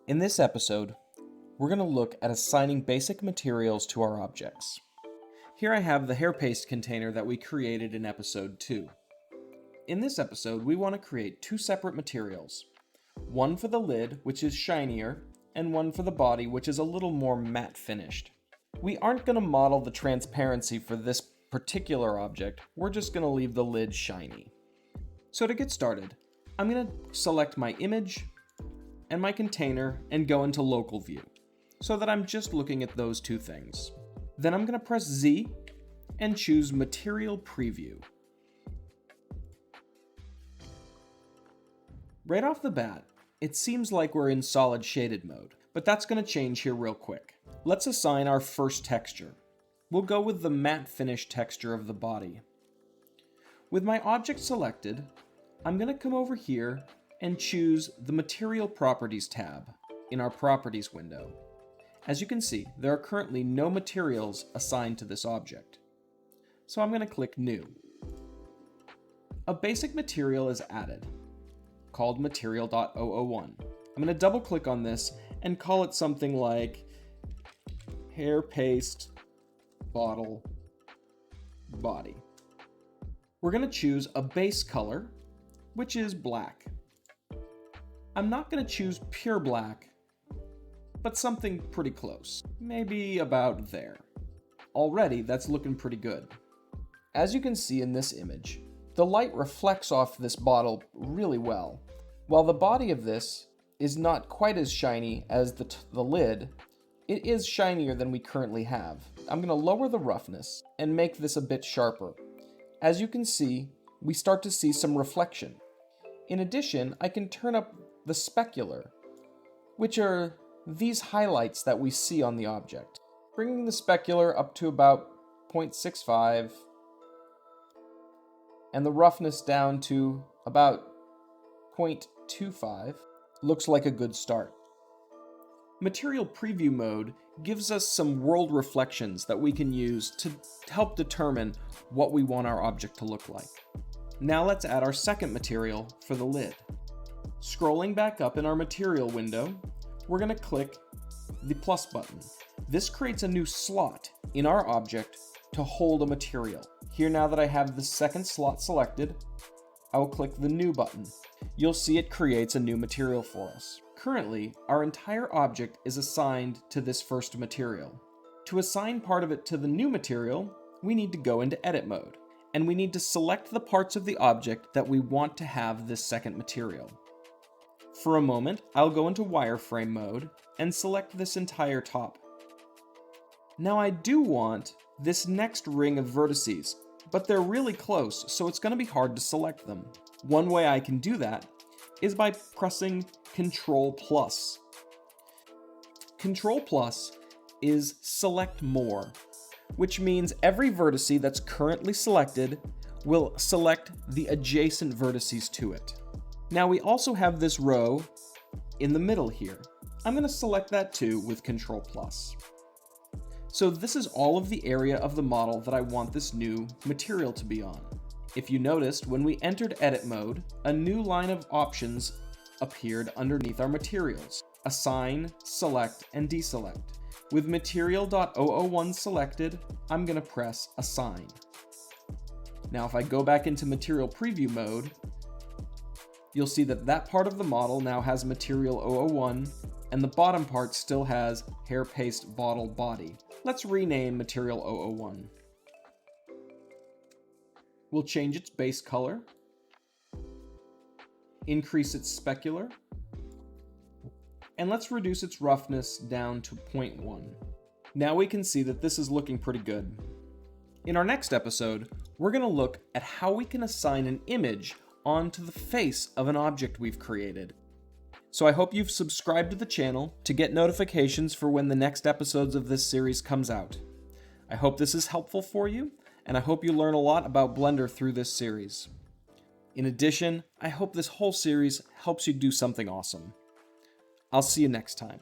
In this episode, we're going to look at assigning basic materials to our objects. Here I have the hair paste container that we created in episode 2. In this episode, we want to create two separate materials. One for the lid, which is shinier, and one for the body, which is a little more matte finished. We aren't going to model the transparency for this particular object, we're just going to leave the lid shiny. So to get started, I'm going to select my image and my container and go into local view, so that I'm just looking at those two things. Then I'm going to press Z and choose Material Preview. Right off the bat, it seems like we're in solid shaded mode, but that's going to change here real quick. Let's assign our first texture. We'll go with the matte finish texture of the body. With my object selected, I'm going to come over here and choose the Material Properties tab in our Properties window. As you can see, there are currently no materials assigned to this object. So I'm going to click New. A basic material is added, called Material.001. I'm going to double click on this and call it something like Hair Paste Bottle Body. We're going to choose a base color, which is black. I'm not going to choose pure black, but something pretty close. Maybe about there. Already, that's looking pretty good. As you can see in this image, the light reflects off this bottle really well. While the body of this is not quite as shiny as the lid, it is shinier than we currently have. I'm going to lower the roughness and make this a bit sharper. As you can see, we start to see some reflection. In addition, I can turn up the specular, which are these highlights that we see on the object. Bringing the specular up to about 0.65 and the roughness down to about 0.25 looks like a good start. Material Preview mode gives us some world reflections that we can use to help determine what we want our object to look like. Now let's add our second material for the lid. Scrolling back up in our material window, we're going to click the plus button. This creates a new slot in our object to hold a material. Here, now that I have the second slot selected, I will click the New button. You'll see it creates a new material for us. Currently, our entire object is assigned to this first material. To assign part of it to the new material, we need to go into Edit mode, and we need to select the parts of the object that we want to have this second material. For a moment, I'll go into wireframe mode and select this entire top. Now I do want this next ring of vertices, but they're really close, so it's going to be hard to select them. One way I can do that is by pressing Ctrl+. Ctrl+ is Select More, which means every vertice that's currently selected will select the adjacent vertices to it. Now we also have this row in the middle here. I'm going to select that too with Ctrl+. So this is all of the area of the model that I want this new material to be on. If you noticed, when we entered Edit mode, a new line of options appeared underneath our materials. Assign, Select, and Deselect. With Material.001 selected, I'm going to press Assign. Now if I go back into Material Preview mode, you'll see that that part of the model now has Material 001, and the bottom part still has Hair Paste Bottle Body. Let's rename Material 001. We'll change its base color, increase its specular, and let's reduce its roughness down to 0.1. Now we can see that this is looking pretty good. In our next episode, we're going to look at how we can assign an image onto the face of an object we've created. So I hope you've subscribed to the channel to get notifications for when the next episodes of this series comes out. I hope this is helpful for you, and I hope you learn a lot about Blender through this series. In addition, I hope this whole series helps you do something awesome. I'll see you next time.